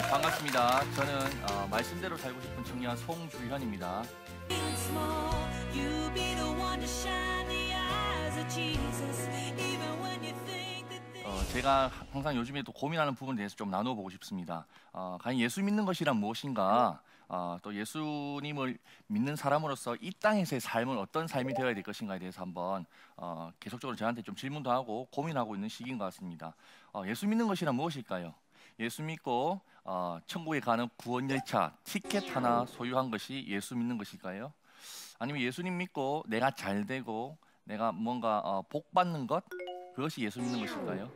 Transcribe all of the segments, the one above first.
반갑습니다. 저는 말씀대로 살고 싶은 청년 송주현입니다. 제가 항상 요즘에 또 고민하는 부분에 대해서 좀 나눠보고 싶습니다. 과연 예수 믿는 것이란 무엇인가? 또 예수님을 믿는 사람으로서 이 땅에서의 삶은 어떤 삶이 되어야 될 것인가에 대해서 한번 계속적으로 저한테 좀 질문도 하고 고민하고 있는 시기인 것 같습니다. 예수 믿는 것이란 무엇일까요? 예수 믿고 천국에 가는 구원 열차 티켓 하나 소유한 것이 예수 믿는 것일까요? 아니면 예수님 믿고 내가 잘 되고 내가 뭔가 복 받는 것, 그것이 예수 믿는 것일까요?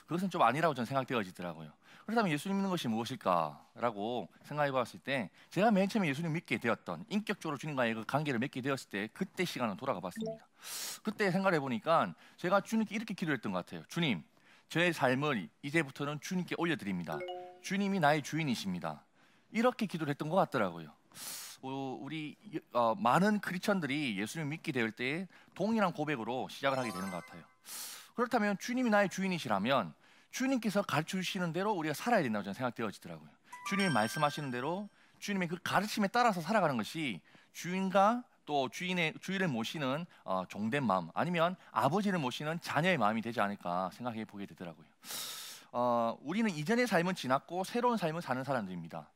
그것은 좀 아니라고 저는 생각되어지더라고요. 그렇다면 예수 믿는 것이 무엇일까라고 생각해 봤을 때, 제가 맨 처음에 예수님 믿게 되었던, 인격적으로 주님과의 그 관계를 맺게 되었을 때 그때 시간을 돌아가 봤습니다. 그때 생각해 보니까 제가 주님께 이렇게 기도했던 것 같아요. 주님, 저의 삶을 이제부터는 주님께 올려드립니다. 주님이 나의 주인이십니다. 이렇게 기도를 했던 것 같더라고요. 우리 많은 크리스천들이 예수님을 믿게 될 때 동일한 고백으로 시작을 하게 되는 것 같아요. 그렇다면 주님이 나의 주인이시라면 주님께서 가르쳐 주시는 대로 우리가 살아야 된다고 저는 생각되어지더라고요. 주님이 말씀하시는 대로 주님의 그 가르침에 따라서 살아가는 것이 주인과 또 주인을 모시는 종된 마음, 아니면 아버지를 모시는 자녀의 마음이 되지 않을까 생각해 보게 되더라고요. 우리는 이전의 삶은 지났고 새로운 삶을 사는 사람들입니다.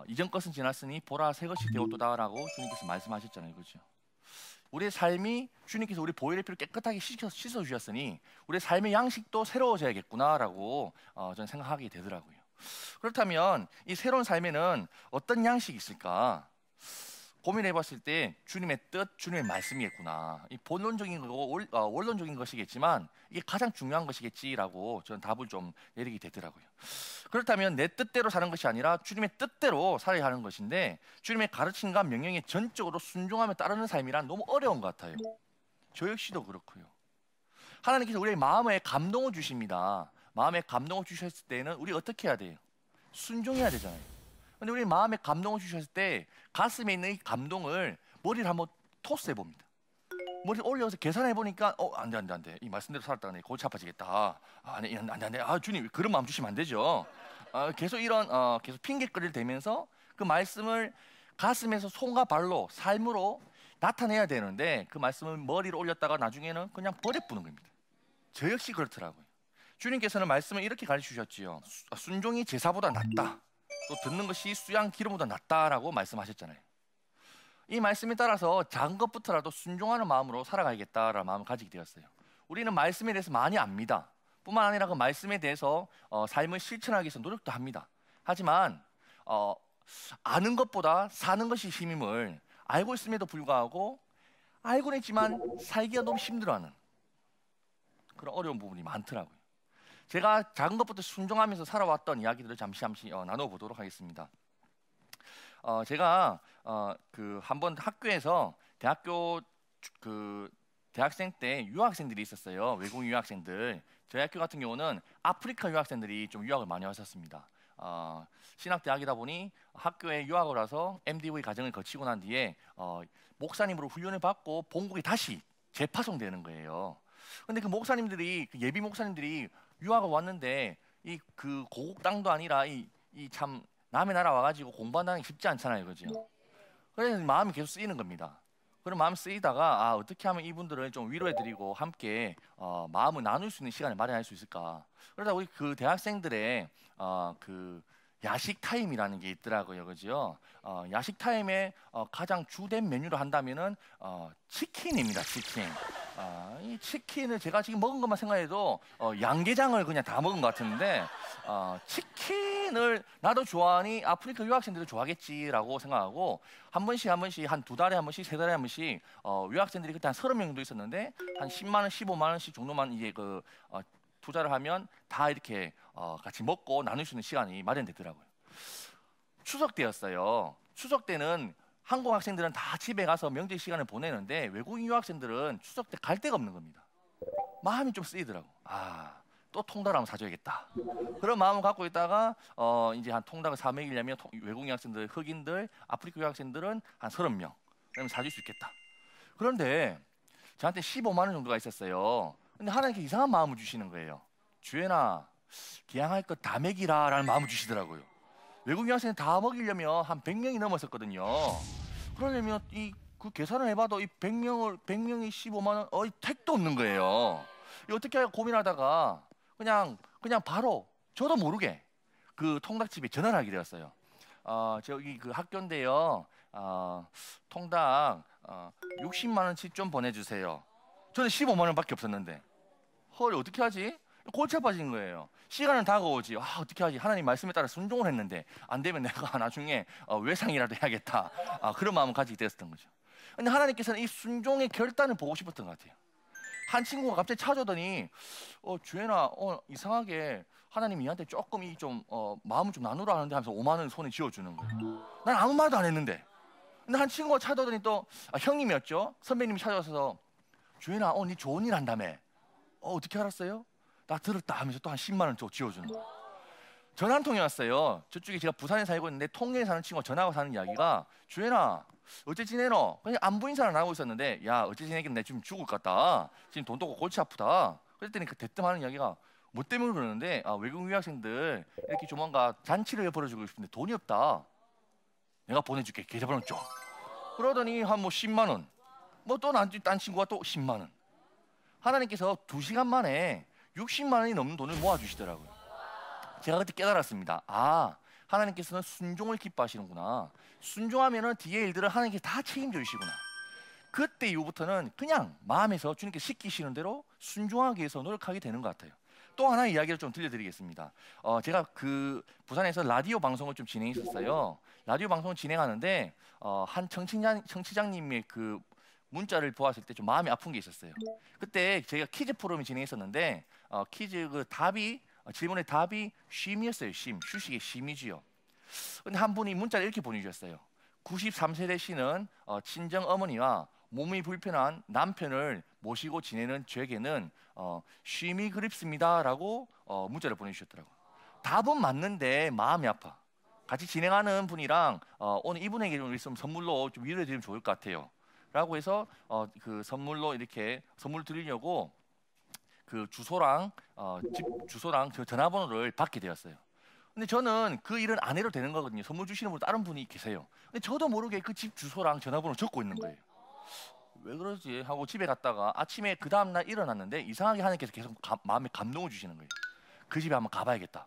이전 것은 지났으니 보라 새 것이 되었도다라고 주님께서 말씀하셨잖아요, 그렇죠? 우리의 삶이 주님께서 우리 보혈의 피로 깨끗하게 씻어 주셨으니 우리의 삶의 양식도 새로워져야겠구나라고 저는 생각하게 되더라고요. 그렇다면 이 새로운 삶에는 어떤 양식이 있을까? 고민해봤을 때 주님의 뜻, 주님의 말씀이겠구나. 이 본론적인 거고 원론적인 것이겠지만 이게 가장 중요한 것이겠지라고 저는 답을 좀 내리게 되더라고요. 그렇다면 내 뜻대로 사는 것이 아니라 주님의 뜻대로 살아야 하는 것인데, 주님의 가르침과 명령에 전적으로 순종하며 따르는 삶이란 너무 어려운 것 같아요. 저 역시도 그렇고요. 하나님께서 우리의 마음에 감동을 주십니다. 마음에 감동을 주셨을 때는 우리 어떻게 해야 돼요? 순종해야 되잖아요. 근데 우리 마음에 감동을 주셨을 때 가슴에 있는 이 감동을 머리를 한번 토스해 봅니다. 머리를 올려서 계산해 보니까 안돼 이 말씀대로 살았다가 골치 아파지겠다. 안돼 주님 그런 마음 주시면 안 되죠. 계속 이런 계속 핑계거리를 대면서 그 말씀을 가슴에서 손과 발로 삶으로 나타내야 되는데, 그 말씀을 머리를 올렸다가 나중에는 그냥 버려부는 겁니다. 저 역시 그렇더라고요. 주님께서는 말씀을 이렇게 가르쳐 주셨지요. 순종이 제사보다 낫다. 또 듣는 것이 수양 기름보다 낫다라고 말씀하셨잖아요. 이 말씀에 따라서 작은 것부터라도 순종하는 마음으로 살아가야겠다라는 마음을 가지게 되었어요. 우리는 말씀에 대해서 많이 압니다. 뿐만 아니라 그 말씀에 대해서 삶을 실천하기 위해서 노력도 합니다. 하지만 아는 것보다 사는 것이 힘임을 알고 있음에도 불구하고 알고는 있지만 살기가 너무 힘들어하는 그런 어려운 부분이 많더라고요. 제가 작은 것부터 순종하면서 살아왔던 이야기들을 잠시 나눠보도록 하겠습니다. 제가 한번 학교에서 대학생 때 유학생들이 있었어요. 외국 유학생들. 저희 학교 같은 경우는 아프리카 유학생들이 좀 유학을 많이 왔었습니다. 신학대학이다 보니 학교에 유학을 와서 MDV 과정을 거치고 난 뒤에 목사님으로 훈련을 받고 본국에 다시 재파송되는 거예요. 근데 그 목사님들이, 그 예비 목사님들이 유학을 왔는데 이 그 고국 땅도 아니라 이 참 남의 나라 와가지고 공부한다는 게 쉽지 않잖아요, 그죠? 그래서 마음이 계속 쓰이는 겁니다. 그런 마음 쓰이다가 어떻게 하면 이분들을 좀 위로해드리고 함께 마음을 나눌 수 있는 시간을 마련할 수 있을까? 그러다 우리 그 대학생들의 그 야식 타임이라는 게 있더라고요, 그죠? 야식 타임에 가장 주된 메뉴로 한다면은 치킨입니다, 치킨. 이 치킨을 제가 지금 먹은 것만 생각해도 양계장을 그냥 다 먹은 것 같은데, 치킨을 나도 좋아하니 아프리카 유학생들도 좋아하겠지라고 생각하고 한 번씩 한 두 달에 한 번씩, 세 달에 한 번씩 유학생들이 그때 한 30명 정도 있었는데 한 10만 원, 15만 원씩 정도만 이제 투자를 하면 다 이렇게 같이 먹고 나눌 수 있는 시간이 마련되더라고요. 추석 때였어요. 추석 때는 한국 학생들은 다 집에 가서 명절 시간을 보내는데 외국인 유학생들은 추석 때 갈 데가 없는 겁니다. 마음이 좀 쓰이더라고. 또 통닭을 한번 사줘야겠다. 그런 마음을 갖고 있다가 이제 한 통닭을 4먹이려면 외국인 학생들, 흑인들, 아프리카 유학생들은 한 30명 그러면 사줄 수 있겠다. 그런데 저한테 15만 원 정도가 있었어요. 근데 하나님께 이상한 마음을 주시는 거예요. 주연아, 기양할 것 다 먹이라 라는 마음을 주시더라고요. 외국 유학생 다 먹이려면 한 100명이 넘었었거든요. 그러려면 그 계산을 해봐도 이 100명이 15만 원, 택도 없는 거예요. 이 어떻게 할까 고민하다가 그냥 바로 저도 모르게 그 통닭집에 전화를 하게 되었어요. 저기 그 학교인데요. 통닭 60만 원치 좀 보내주세요. 저는 15만 원밖에 없었는데 헐 어떻게 하지? 골치 아파진 거예요. 시간은 다가오지. 어떻게 하지? 하나님 말씀에 따라 순종을 했는데 안 되면 내가 나중에 외상이라도 해야겠다. 그런 마음을 가지게 되었던 거죠. 근데 하나님께서는 이 순종의 결단을 보고 싶었던 것 같아요. 한 친구가 갑자기 찾아오더니 주연아 이상하게 하나님이 니한테 조금 마음을 좀 나누라 하는데 하면서 5만 원 손에 쥐어주는 거예요. 난 아무 말도 안 했는데. 근데 한 친구가 찾아오더니 또 형님이었죠. 선배님이 찾아와서 주연아 니 좋은 일 한다며. 어떻게 알았어요? 나 들었다 하면서 또 한 10만 원 쥐어주는 거예요. 전화 한 통이 왔어요. 저쪽에 제가 부산에 살고 있는데 통영에 사는 친구가 전화하고 사는 이야기가 주연아 어째 지내노? 그냥 안부 인사를 나누고 있었는데 야 어째 지내긴 내 지금 죽을 것 같다. 지금 돈도 없고 골치 아프다. 그랬더니 그 대뜸 하는 이야기가 뭐 때문에 그러는데 외국 유학생들 이렇게 조만간 잔치를 벌어주고 싶은데 돈이 없다. 내가 보내줄게. 계좌번호 줘. 그러더니 한 10만 원. 또 딴 친구가 또 10만 원. 하나님께서 2시간 만에 60만 원이 넘는 돈을 모아주시더라고요. 제가 그때 깨달았습니다. 하나님께서는 순종을 기뻐하시는구나. 순종하면은 뒤에 일들을 하나님께서 다 책임져 주시구나. 그때 이후부터는 그냥 마음에서 주님께서 시키시는 대로 순종하기 위해서 노력하게 되는 것 같아요. 또 하나의 이야기를 좀 들려드리겠습니다. 제가 그 부산에서 라디오 방송을 좀 진행했었어요. 라디오 방송을 진행하는데 한 청취자님의 그 문자를 보았을 때 좀 마음이 아픈 게 있었어요. 그때 제가 퀴즈 프로그램을 진행했었는데 퀴즈 그 질문의 답이 쉼이었어요. 휴식의 쉼이지요. 근데 한 분이 문자를 이렇게 보내주셨어요. 93세 되시는 친정 어머니와 몸이 불편한 남편을 모시고 지내는 저에게는 쉼이 그립습니다라고 문자를 보내주셨더라고요. 답은 맞는데 마음이 아파. 같이 진행하는 분이랑 오늘 이분에게 좀 있으면 선물로 좀 위로해드리면 좋을 것 같아요. 라고 해서 그 선물로 이렇게 선물 드리려고 그 주소랑 집 주소랑 저 전화번호를 받게 되었어요. 근데 저는 그 일은 안 해도 되는 거거든요. 선물 주시는 분 다른 분이 계세요. 근데 저도 모르게 그 집 주소랑 전화번호 적고 있는 거예요. 왜 그러지 하고 집에 갔다가 아침에 그 다음 날 일어났는데 이상하게 하나님께서 계속 마음에 감동을 주시는 거예요. 그 집에 한번 가봐야겠다.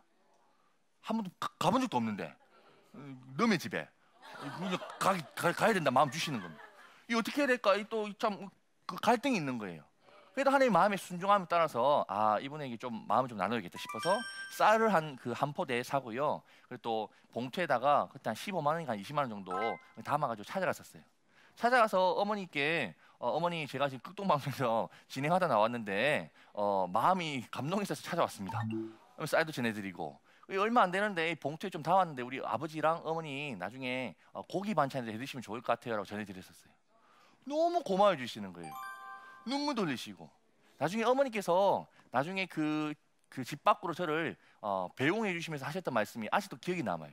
한 번도 가본 적도 없는데 너네 집에 가야 된다 마음 주시는 겁니다. 이 어떻게 해야 될까? 또 참 그 갈등이 있는 거예요. 그래도 하나님 마음의 순종함에 따라서 이분에게 좀 마음을 좀 나눠야겠다 싶어서 쌀을 한 포대 사고요. 그리고 또 봉투에다가 그때 한 15만 원인가 20만 원 정도 담아가지고 찾아갔었어요. 찾아가서 어머니께 어머니 제가 지금 극동방송에서 진행하다 나왔는데 마음이 감동있어서 찾아왔습니다. 쌀도 전해드리고 얼마 안 되는데 봉투에 좀 담았는데 우리 아버지랑 어머니 나중에 고기 반찬을 해드시면 좋을 것 같아요 라고 전해드렸었어요. 너무 고마워 주시는 거예요. 눈물 돌리시고 나중에 어머니께서 나중에 그 집 밖으로 저를 배웅해 주시면서 하셨던 말씀이 아직도 기억이 남아요.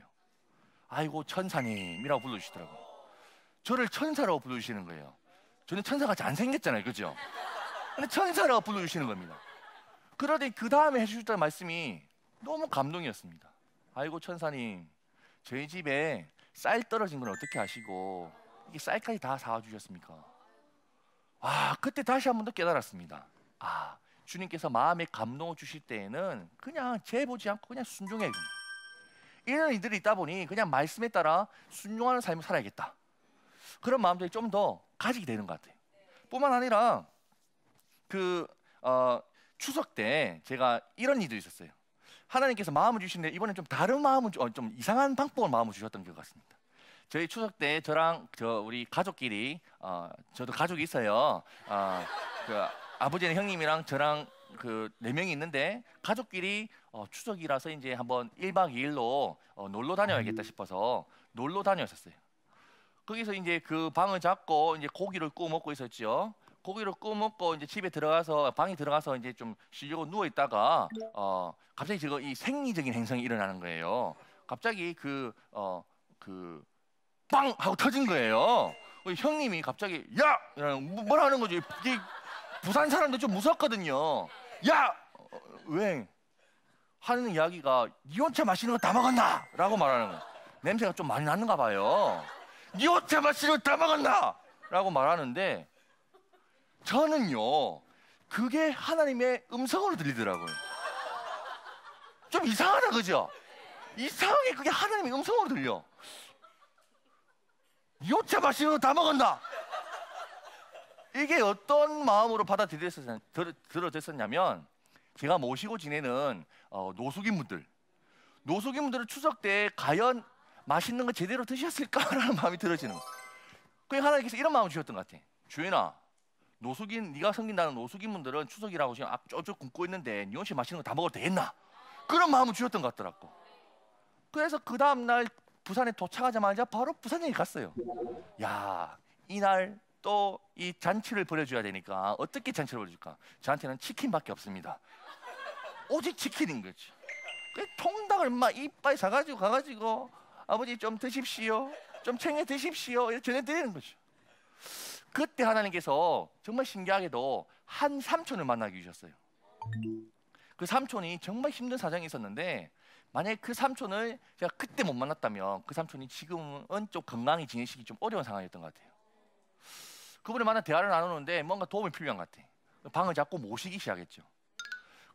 아이고 천사님이라고 불러주시더라고요. 저를 천사라고 불러주시는 거예요. 저는 천사같이 안 생겼잖아요, 그죠? 근데 천사라고 불러주시는 겁니다. 그러더니 그 다음에 해주셨던 말씀이 너무 감동이었습니다. 아이고 천사님, 저희 집에 쌀 떨어진 건 어떻게 아시고 이게 쌀까지 다 사와 주셨습니까? 그때 다시 한 번 더 깨달았습니다. 주님께서 마음에 감동을 주실 때에는 그냥 재보지 않고 그냥 순종해요. 이런 일들이 있다 보니 그냥 말씀에 따라 순종하는 삶을 살아야겠다. 그런 마음들이 좀 더 가지게 되는 것 같아요. 뿐만 아니라 추석 때 제가 이런 일도 있었어요. 하나님께서 마음을 주시는데 이번엔 좀 다른 마음을 좀 이상한 방법으로 마음을 주셨던 것 같습니다. 저희 추석 때 저랑 우리 가족끼리 저도 가족이 있어요. 아버지는 형님이랑 저랑 그 4명이 있는데 가족끼리 추석이라서 이제 한번 1박 2일로 놀러 다녀야겠다 싶어서 놀러 다녔었어요. 거기서 이제 그 방을 잡고 이제 고기를 구워 먹고 있었죠. 고기를 구워 먹고 이제 집에 들어가서 방에 들어가서 이제 좀 쉬려고 누워 있다가 갑자기 이 생리적인 행성이 일어나는 거예요. 갑자기 빵 하고 터진 거예요. 형님이 갑자기 야! 뭐라 하는 거죠. 부산 사람들 좀 무섭거든요. 야! 왜? 하는 이야기가 니 혼자 마시는 거 다 먹었나? 라고 말하는 거예요. 냄새가 좀 많이 났는가 봐요. 니 어째 마시고 다 먹었나? 라고 말하는데 저는요 그게 하나님의 음성으로 들리더라고요. 좀 이상하다 그죠? 이상하게 그게 하나님의 음성으로 들려. 니 어째 마시고 다 먹었나? 이게 어떤 마음으로 받아들여졌었냐면 제가 모시고 지내는 노숙인분들은 추석 때 과연 맛있는 거 제대로 드셨을까라는 마음이 들어지는 거예요. 그러니까 하나님께서 이런 마음을 주셨던 것 같아. 주인아, 네가 섬긴다는 노숙인분들은 추석이라고 지금 쫄쫄 굶고 있는데 니 혹시 맛있는 거 다 먹어도 되겠나? 그런 마음을 주셨던 것 같더라고. 그래서 그 다음날 부산에 도착하자마자 바로 부산에 갔어요. 야, 이날 또 이 잔치를 벌여줘야 되니까 어떻게 잔치를 벌여줄까? 저한테는 치킨밖에 없습니다. 오직 치킨인 거지. 통닭을 막 이빨 사가지고 가가지고 아버지 좀 드십시오, 좀 챙겨 드십시오 이렇게 전해드리는 거죠. 그때 하나님께서 정말 신기하게도 한 삼촌을 만나게 주셨어요. 그 삼촌이 정말 힘든 사정이 있었는데 만약에 그 삼촌을 제가 그때 못 만났다면 그 삼촌이 지금은 좀 건강히 지내시기 좀 어려운 상황이었던 것 같아요. 그분을 만나 대화를 나누는데 뭔가 도움이 필요한 것 같아요. 방을 잡고 모시기 시작했죠.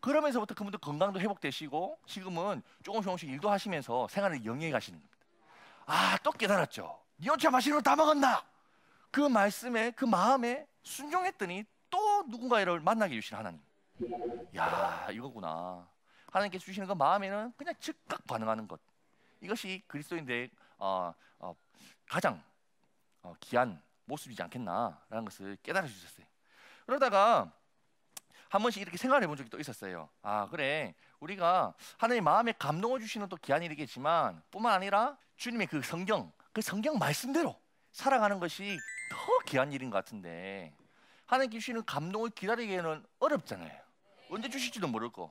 그러면서부터 그분도 건강도 회복되시고 지금은 조금씩 일도 하시면서 생활을 영위해 가시는 겁니다. 아, 또 깨달았죠. 니 혼자 마시는 거 다 먹었나? 그 말씀에 그 마음에 순종했더니 또 누군가를 만나게 해주신 하나님. 야, 이거구나. 하나님께서 주시는 그 마음에는 그냥 즉각 반응하는 것. 이것이 그리스도인들의 가장 귀한 모습이지 않겠나라는 것을 깨달아 주셨어요. 그러다가 한 번씩 이렇게 생각해 본 적이 또 있었어요. 아, 그래, 우리가 하나님 마음에 감동을 주시는 또 귀한 일이겠지만 뿐만 아니라 주님의 그 성경 말씀대로 살아가는 것이 더 귀한 일인 것 같은데 하나님 주시는 감동을 기다리기에는 어렵잖아요. 언제 주실지도 모르고.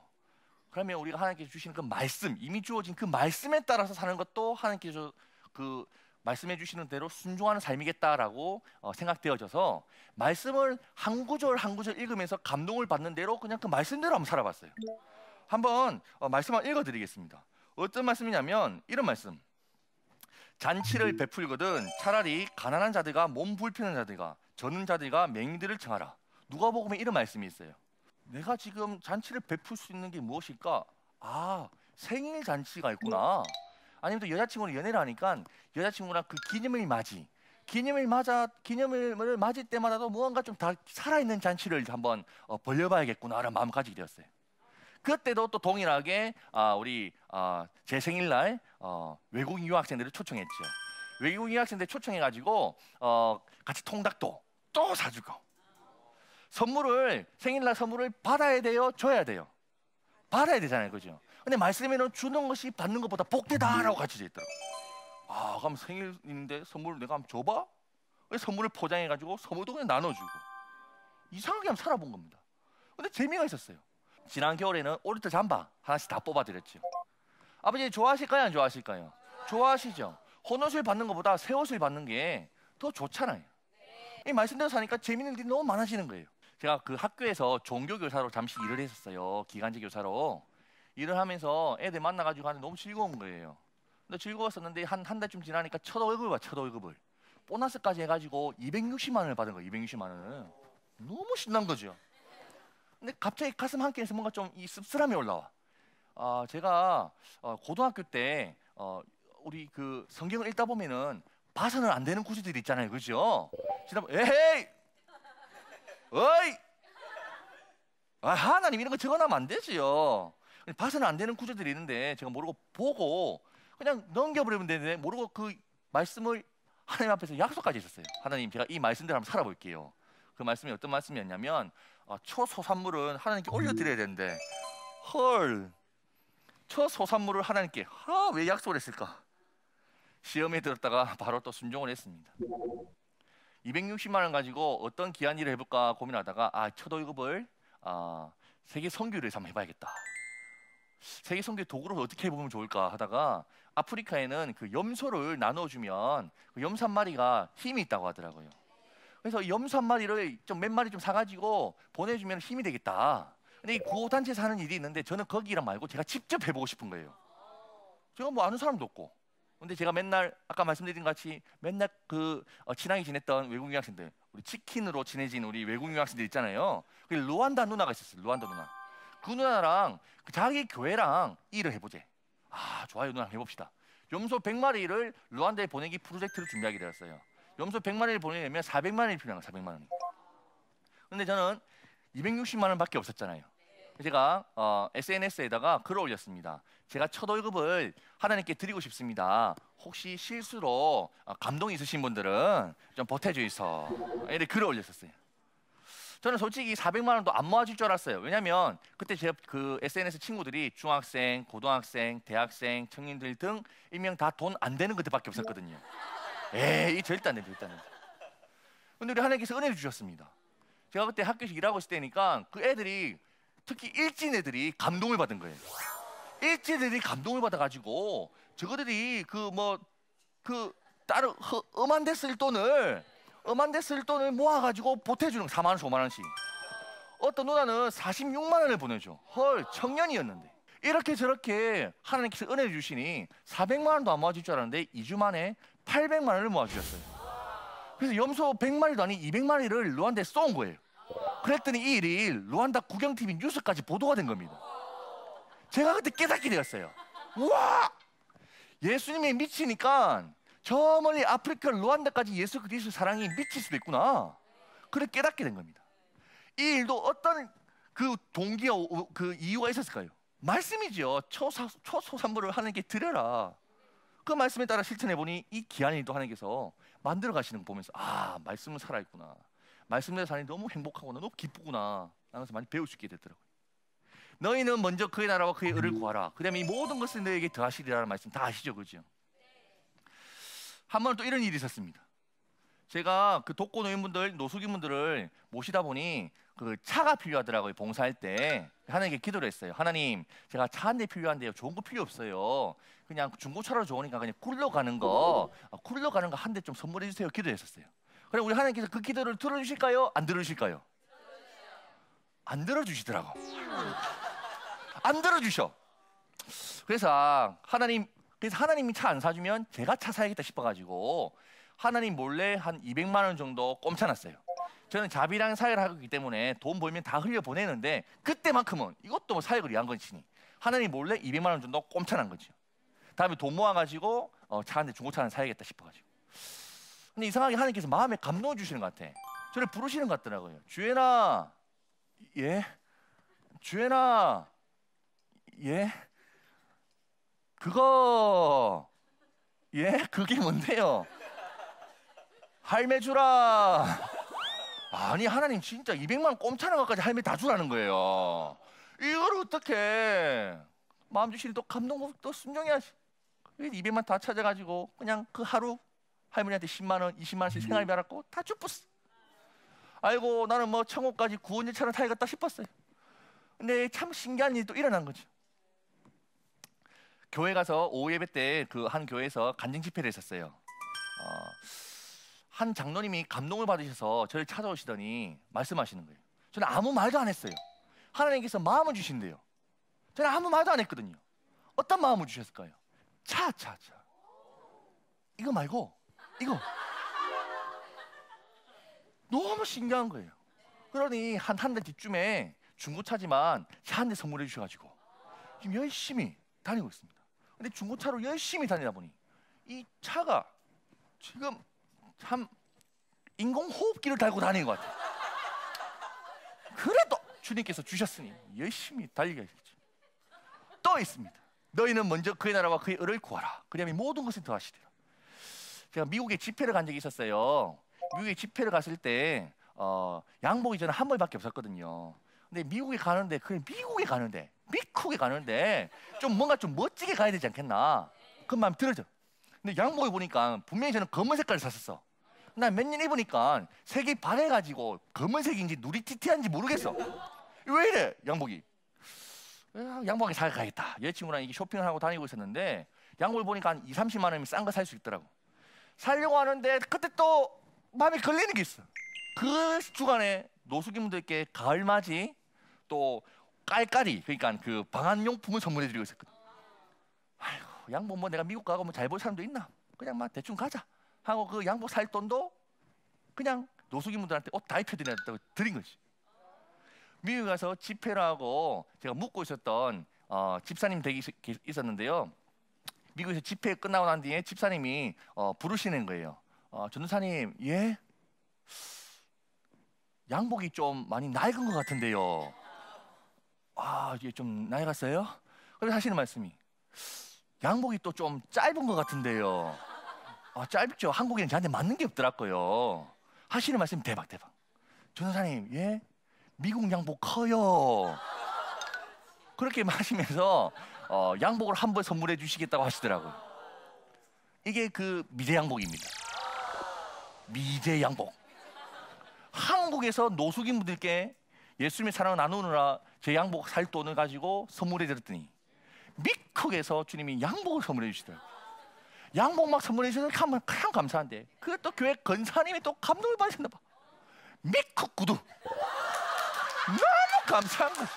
그러면 우리가 하나님께서 주시는 그 말씀, 이미 주어진 그 말씀에 따라서 사는 것도 하나님께서 그 말씀해 주시는 대로 순종하는 삶이겠다라고 생각되어져서 말씀을 한 구절 한 구절 읽으면서 감동을 받는 대로 그냥 그 말씀대로 한번 살아봤어요. 한번 말씀을 읽어드리겠습니다. 어떤 말씀이냐면 이런 말씀. 잔치를 베풀거든 차라리 가난한 자들과 몸 불편한 자들과 저는 자들과 맹인들을 청하라. 누가복음에 이런 말씀이 있어요. 내가 지금 잔치를 베풀 수 있는 게 무엇일까? 아, 생일 잔치가 있구나. 아니면 또 여자친구랑 연애를 하니까 여자친구랑 그 기념일 기념일을 맞을 때마다도 무언가 좀 다 살아있는 잔치를 한번 벌려봐야겠구나라는 마음을 가지게 되었어요. 그때도 또 동일하게 제 생일날 외국인 유학생들을 초청했죠. 외국인 유학생들 초청해가지고 같이 통닭도 또 사주고 생일날 선물을 받아야 돼요, 줘야 돼요? 받아야 되잖아요, 그죠? 근데 말씀에는 주는 것이 받는 것보다 복되다라고 같이 돼 있더라고. 아, 그럼 생일인데 선물을 내가 한번 줘봐? 선물을 포장해가지고 선물도 그냥 나눠주고 이상하게 한번 살아본 겁니다. 근데 재미가 있었어요. 지난 겨울에는 오리털 잠바 하나씩 다 뽑아드렸죠. 아버지 좋아하실까요, 안 좋아하실까요? 좋아하시죠? 헌옷을 받는 것보다 새 옷을 받는 게 더 좋잖아요. 이 말씀대로 사니까 재밌는 일이 너무 많아지는 거예요. 제가 그 학교에서 종교교사로 잠시 일을 했었어요. 기간제 교사로. 일을 하면서 애들 만나가지고 하는데 너무 즐거운 거예요. 근데 즐거웠었는데 한 달쯤 지나니까 첫 월급을 보너스까지 해가지고 260만 원을 받은 거예요. 260만 원을. 너무 신난 거죠. 근데 갑자기 가슴 한켠에서 뭔가 좀 이 씁쓸함이 올라와. 제가 고등학교 때 우리 그 성경을 읽다 보면은 봐서는 안 되는 구절들이 있잖아요, 그죠? 에헤이, 어이, 하나님 이런 거 적어놓으면 안 되지요. 봐서는 안 되는 구절들이 있는데 제가 모르고 보고 그냥 넘겨버리면 되는데 모르고 그 말씀을 하나님 앞에서 약속까지 했었어요. 하나님, 제가 이 말씀대로 한번 살아볼게요. 그 말씀이 어떤 말씀이었냐면 초소산물은 하나님께 올려드려야 되는데 헐, 초소산물을 하나님께 왜 약속을 했을까? 시험에 들었다가 바로 또 순종을 했습니다. 260만 원 가지고 어떤 귀한 일을 해볼까 고민하다가 첫 월급을 세계 선교를 한번 해봐야겠다. 세계 선교 도구를 어떻게 해보면 좋을까 하다가 아프리카에는 그 염소를 나눠주면 그 염소 한 마리가 힘이 있다고 하더라고요. 그래서 염소 한 마리를 좀 몇 마리 좀 사가지고 보내주면 힘이 되겠다. 근데 이 구호단체에서 하는 일이 있는데 저는 거기 일 말고 제가 직접 해보고 싶은 거예요. 제가 뭐 아는 사람도 없고 근데 제가 맨날 아까 말씀드린 것 같이 맨날 친하게 지냈던 외국 유학생들, 우리 치킨으로 친해진 우리 외국 유학생들 있잖아요. 그 루안다 누나가 있었어요. 루안다 누나. 그 누나랑 자기 교회랑 일을 해보재. 아, 좋아요. 누나랑 해봅시다. 염소 100마리를 루안다에 보내기 프로젝트를 준비하게 되었어요. 염소 100마리를 보내려면 400만 원이 필요한 거예요. 400만 원이. 근데 저는 260만 원밖에 없었잖아요. 제가 SNS에다가 글을 올렸습니다. 제가 첫 월급을 하나님께 드리고 싶습니다. 혹시 실수로 감동이 있으신 분들은 좀 보태주이소. 이렇게 글을 올렸었어요. 저는 솔직히 400만 원도 안 모아줄 줄 알았어요. 왜냐면 그때 제 그 SNS 친구들이 중학생, 고등학생, 대학생, 청년들 등 일명 다 돈 안 되는 것들밖에 없었거든요. 에이, 절대 안 돼, 절대 안 돼. 근데 우리 하나님께서 은혜를 주셨습니다. 제가 그때 학교에서 일하고 있을 때니까 그 애들이, 특히 일진 애들이 감동을 받은 거예요. 일진 애들이 감동을 받아가지고 저거들이 다른 엄한 데 쓸 돈을 모아가지고 보태주는 거, 4만 원씩 5만 원씩. 어떤 누나는 46만 원을 보내줘. 헐, 청년이었는데. 이렇게 저렇게 하나님께서 은혜를 주시니 400만 원도 안 모아줄 줄 알았는데 2주 만에 800만 원을 모아주셨어요. 그래서 염소 100마리도 아닌 200마리를 루안다에 쏜 거예요. 그랬더니 이 일이 루안다 국영TV 뉴스까지 보도가 된 겁니다. 제가 그때 깨닫게 되었어요. 우와! 예수님이 미치니까 저 멀리 아프리카 루안다까지 예수 그리스도 사랑이 미칠 수도 있구나. 그래 깨닫게 된 겁니다. 이 일도 어떤 그 동기와 그 이유가 있었을까요? 말씀이지요. 초소산물을 하나님께 드려라. 그 말씀에 따라 실천해 보니 이 귀한 일도 하나님께서 만들어 가시는 거 보면서, 아, 말씀은 살아있구나. 말씀대로 사니 너무 행복하구나, 너무 기쁘구나 하면서 많이 배울 수 있게 되더라고요. 너희는 먼저 그의 나라와 그의 의를 구하라. 그 다음에 이 모든 것을 너에게 더하시리라는 말씀 다 아시죠, 그죠? 한 번은 또 이런 일이 있었습니다. 제가 그 독거 노인분들, 노숙인분들을 모시다 보니 그 차가 필요하더라고요. 봉사할 때 하나님께 기도를 했어요. 하나님, 제가 차 한 대 필요한데요. 좋은 거 필요 없어요. 그냥 중고차로 좋으니까 그냥 굴러 가는 거 한 대 좀 선물해 주세요. 기도했었어요. 그럼 우리 하나님께서 그 기도를 들어주실까요? 안 들어주실까요? 안 들어주시더라고. 안 들어주셔. 그래서 하나님이 차 안 사주면 제가 차 사야겠다 싶어가지고 하나님 몰래 한 200만 원 정도 꼼쳐놨어요. 저는 자비랑 사역을 하고 있기 때문에 돈 벌면 다 흘려보내는데 그때만큼은 이것도 뭐 사역을 위한 것이니 하나님 몰래 200만 원 정도 꼼쳐난 거죠. 다음에 돈 모아가지고 차 한 대, 중고차 하나 사야겠다 싶어가지고. 근데 이상하게 하나님께서 마음에 감동을 주시는 것 같아. 저를 부르시는 것 같더라고요. 주연아, 예? 주연아, 예? 그거, 예? 그게 뭔데요? 할매 주라. 아니, 하나님 진짜 200만 원 꼼차는 것까지 할매 다 주라는 거예요. 이걸 어떻게 마음 주시니 또 감동, 또 순종해야지. 200만 다 찾아가지고 그냥 그 하루 할머니한테 10만 원, 20만 원씩 생활비 받았고 다 쭈뿌스. 아이고, 나는 뭐 천국까지 구원열차를 타야겠다 싶었어요. 근데 참 신기한 일이 또 일어난 거죠. 교회 가서 오후 예배 때 그 한 교회에서 간증 집회를 했었어요. 한 장로님이 감동을 받으셔서 저를 찾아오시더니 말씀하시는 거예요. 저는 아무 말도 안 했어요. 하나님께서 마음을 주신대요. 저는 아무 말도 안 했거든요. 어떤 마음을 주셨을까요? 차. 이거 말고 이거. 너무 신기한 거예요. 그러니 한 달 뒤쯤에 중고차지만 차 한 대 선물해 주셔가지고 지금 열심히 다니고 있습니다. 근데 중고차로 열심히 다니다 보니 이 차가 지금 참 인공호흡기를 달고 다니는 것 같아요. 그래도 주님께서 주셨으니 열심히 달려야겠죠. 또 있습니다. 너희는 먼저 그의 나라와 그의 의를 구하라. 그러면 모든 것을 더하시리라. 제가 미국에 집회를 간 적이 있었어요. 미국에 집회를 갔을 때 양복이 저는 한 벌밖에 없었거든요. 근데 미국에 가는데 미국에 가는데 좀 뭔가 좀 멋지게 가야 되지 않겠나, 그 마음이 들어져. 근데 양복을 보니까 분명히 저는 검은 색깔을 샀었어. 난 몇 년 입으니까 색이 반해가지고 검은색인지 누리티티한지 모르겠어. 왜 이래 양복이. 양복에 사가야겠다. 여자친구랑 이게 쇼핑을 하고 다니고 있었는데 양복을 보니까 한 20-30만 원이면 싼 거 살 수 있더라고. 살려고 하는데 그때 또 마음에 걸리는 게 있어. 그 주간에 노숙인분들께 가을맞이 또 깔깔이, 그러니까 그 방한용품을 선물해드리고 있었거든. 아이고, 양복 뭐 내가 미국 가고 뭐 잘 볼 사람도 있나? 그냥 막 대충 가자 하고 그 양복 살 돈도 그냥 노숙인분들한테 옷 다 입혀드린다고 드린 거지. 미국에 가서 집회를 하고 제가 묵고 있었던 집사님 댁이 있었는데요. 미국에서 집회 끝나고 난 뒤에 집사님이 부르시는 거예요. 전도사님, 예? 양복이 좀 많이 낡은 것 같은데요. 이게 좀 낡았어요? 그래서 하시는 말씀이 양복이 또 좀 짧은 것 같은데요. 짧죠. 한국에는 저한테 맞는 게 없더라고요. 하시는 말씀이 대박. 전도사님, 예? 미국 양복 커요. 그렇게 하시면서 양복을 한 번 선물해 주시겠다고 하시더라고요. 이게 그 미제 양복입니다. 미제 양복. 한국에서 노숙인분들께 예수님의 사랑을 나누느라 제 양복 살 돈을 가지고 선물해 드렸더니 미국에서 주님이 양복을 선물해 주시더라고요. 양복 막 선물해 주셔서 참 감사한데 또 교회 권사님이 또 감동을 받으셨나 봐. 미국 구두 너무 감사한 거지.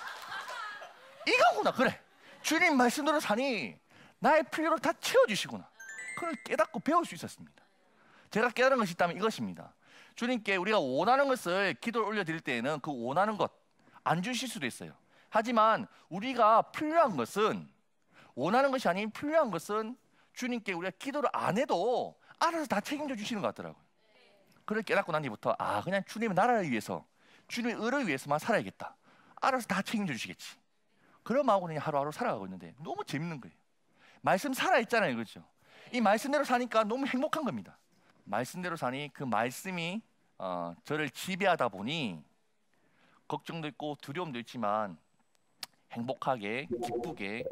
이거구나. 그래, 주님 말씀대로 사니 나의 필요를 다 채워주시구나. 그걸 깨닫고 배울 수 있었습니다. 제가 깨달은 것이 있다면 이것입니다. 주님께 우리가 원하는 것을 기도를 올려드릴 때에는 그 원하는 것 안 주실 수도 있어요. 하지만 우리가 필요한 것은, 원하는 것이 아닌 필요한 것은 주님께 우리가 기도를 안 해도 알아서 다 책임져 주시는 것 같더라고요. 그걸 깨닫고 난 뒤부터 그냥 주님의 나라를 위해서, 주님의 의를 위해서만 살아야겠다. 알아서 다 책임져 주시겠지. 그런 마음으로 그냥 하루하루 살아가고 있는데 너무 재밌는 거예요. 말씀 살아있잖아요, 그렇죠? 이 말씀대로 사니까 너무 행복한 겁니다. 말씀대로 사니 그 말씀이 저를 지배하다 보니 걱정도 있고 두려움도 있지만 행복하게, 기쁘게,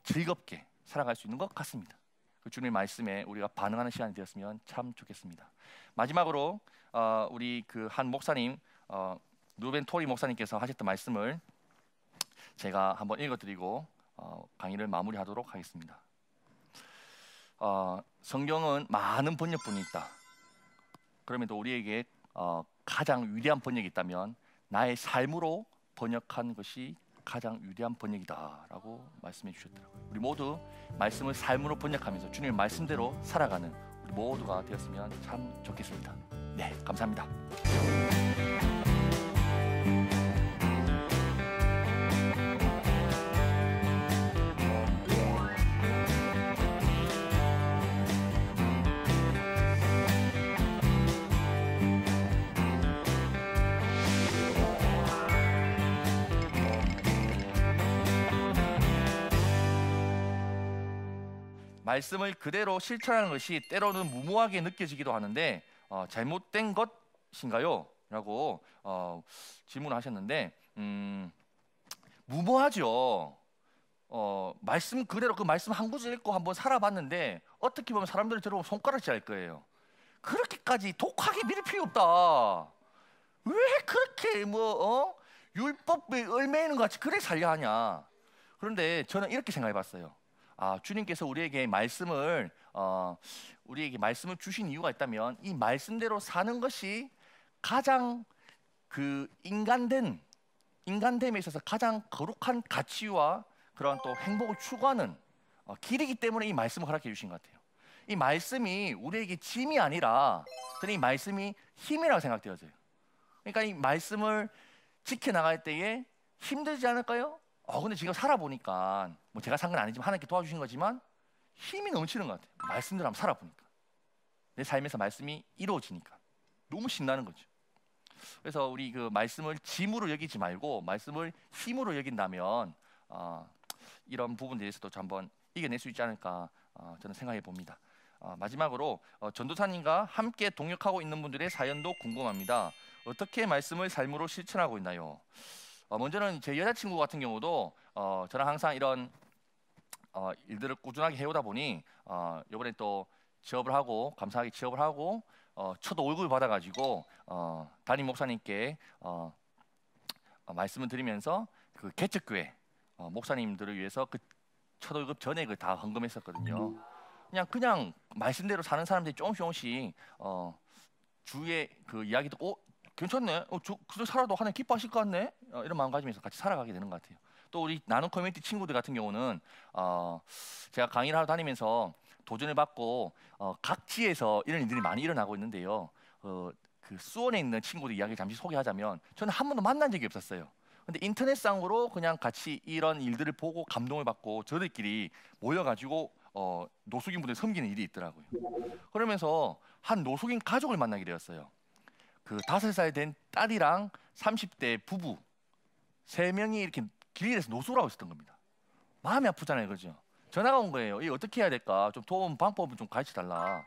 즐겁게 살아갈 수 있는 것 같습니다. 그 주님의 말씀에 우리가 반응하는 시간이 되었으면 참 좋겠습니다. 마지막으로 우리 그 한 목사님, 루벤 토리 목사님께서 하셨던 말씀을 제가 한번 읽어드리고 강의를 마무리하도록 하겠습니다. 성경은 많은 번역본이 있다. 그럼에도 우리에게 가장 위대한 번역이 있다면 나의 삶으로 번역한 것이 가장 위대한 번역이다라고 말씀해 주셨더라고요. 우리 모두 말씀을 삶으로 번역하면서 주님의 말씀대로 살아가는 우리 모두가 되었으면 참 좋겠습니다. 네, 감사합니다. 말씀을 그대로 실천하는 것이 때로는 무모하게 느껴지기도 하는데 잘못된 것인가요? 라고 질문을 하셨는데 무모하죠. 말씀 그대로 그 말씀 한 구절 읽고 한번 살아봤는데 어떻게 보면 사람들이 들어보면 손가락질 할 거예요. 그렇게까지 독하게 믿을 필요 없다. 왜 그렇게 율법에 얽매이는 것 같이 그래 살려 하냐. 그런데 저는 이렇게 생각해 봤어요. 주님께서 우리에게 말씀을 주신 이유가 있다면 이 말씀대로 사는 것이 가장 그 인간됨에 있어서 가장 거룩한 가치와 그런 또 행복을 추구하는 길이기 때문에 이 말씀을 허락해 주신 것 같아요. 이 말씀이 우리에게 짐이 아니라 이 말씀이 힘이라고 생각되어져요. 그러니까 이 말씀을 지켜나갈 때에 힘들지 않을까요? 근데 지금 살아보니까 제가 산 건 아니지만 하나님께 도와주신 거지만 힘이 넘치는 것 같아요. 말씀대로 한번 살아보니까 내 삶에서 말씀이 이루어지니까 너무 신나는 거죠. 그래서 우리 그 말씀을 짐으로 여기지 말고 말씀을 힘으로 여긴다면 이런 부분에 대해서도 한번 이겨낼 수 있지 않을까 저는 생각해 봅니다. 마지막으로 전도사님과 함께 동역하고 있는 분들의 사연도 궁금합니다. 어떻게 말씀을 삶으로 실천하고 있나요? 먼저는 제 여자친구 같은 경우도 저랑 항상 이런 일들을 꾸준하게 해오다 보니 이번에 또 취업을 하고 감사하게 취업을 하고 첫 월급을 받아가지고 담임 목사님께 말씀을 드리면서 그 개척교회 목사님들을 위해서 그 첫 월급 전액을 다 헌금했었거든요. 그냥 말씀대로 사는 사람들이 조금씩 주위에 그 이야기 듣고 괜찮네. 그저 살아도 하나님 기뻐하실 것 같네. 이런 마음가짐에서 같이 살아가게 되는 것 같아요. 또 우리 나눔 커뮤니티 친구들 같은 경우는 제가 강의를 하러 다니면서 도전을 받고 각 지에서 이런 일들이 많이 일어나고 있는데요. 그 수원에 있는 친구들 이야기 잠시 소개하자면 저는 한 번도 만난 적이 없었어요. 근데 인터넷상으로 그냥 같이 이런 일들을 보고 감동을 받고 저들끼리 모여가지고 노숙인분들 섬기는 일이 있더라고요. 그러면서 한 노숙인 가족을 만나게 되었어요. 그 5살 된 딸이랑 30대 부부 3명이 이렇게 길에서 노숙을 하고 있었던 겁니다. 마음이 아프잖아요, 그죠? 전화가 온 거예요. 이 어떻게 해야 될까? 좀 도움 방법을 좀 가르쳐 달라.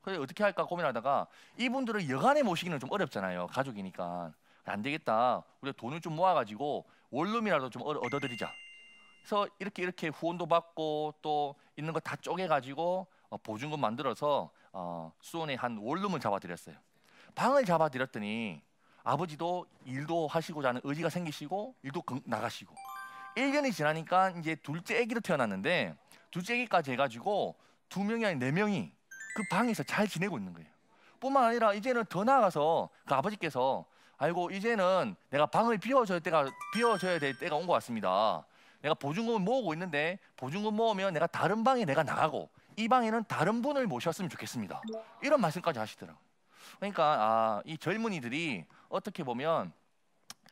그래서 어떻게 할까 고민하다가 이분들을 여간에 모시기는 좀 어렵잖아요. 가족이니까. 안 되겠다. 우리가 돈을 좀 모아가지고 원룸이라도 좀 얻어드리자. 그래서 이렇게 후원도 받고 또 있는 거 다 쪼개가지고 보증금 만들어서 수원에 한 원룸을 잡아드렸어요. 방을 잡아드렸더니 아버지도 일도 하시고자 하는 의지가 생기시고 일도 나가시고 1년이 지나니까 이제 둘째 아기도 태어났는데 둘째 아기까지 해가지고 2명이 아닌 4명이 그 방에서 잘 지내고 있는 거예요. 뿐만 아니라 이제는 더 나아가서 그 아버지께서 아이고 이제는 내가 방을 비워줘야 될 때가 온 것 같습니다. 내가 보증금을 모으고 있는데 보증금 모으면 내가 다른 방에 내가 나가고 이 방에는 다른 분을 모셨으면 좋겠습니다. 이런 말씀까지 하시더라고요. 그러니까 이 젊은이들이 어떻게 보면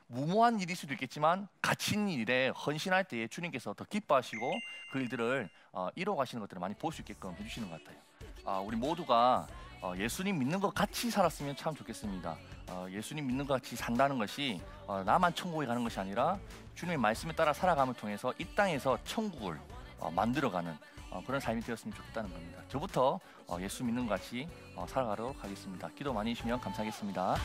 무모한 일일 수도 있겠지만 가치 있는 일에 헌신할 때에 주님께서 더 기뻐하시고 그 일들을 이뤄가시는 것들을 많이 볼 수 있게끔 해주시는 것 같아요. 우리 모두가 예수님 믿는 것 같이 살았으면 참 좋겠습니다. 예수님 믿는 것 같이 산다는 것이 나만 천국에 가는 것이 아니라 주님의 말씀에 따라 살아감을 통해서 이 땅에서 천국을 만들어가는 그런 삶이 되었으면 좋겠다는 겁니다. 저부터 예수 믿는 것 같이 살아가도록 하겠습니다. 기도 많이 해주시면 감사하겠습니다.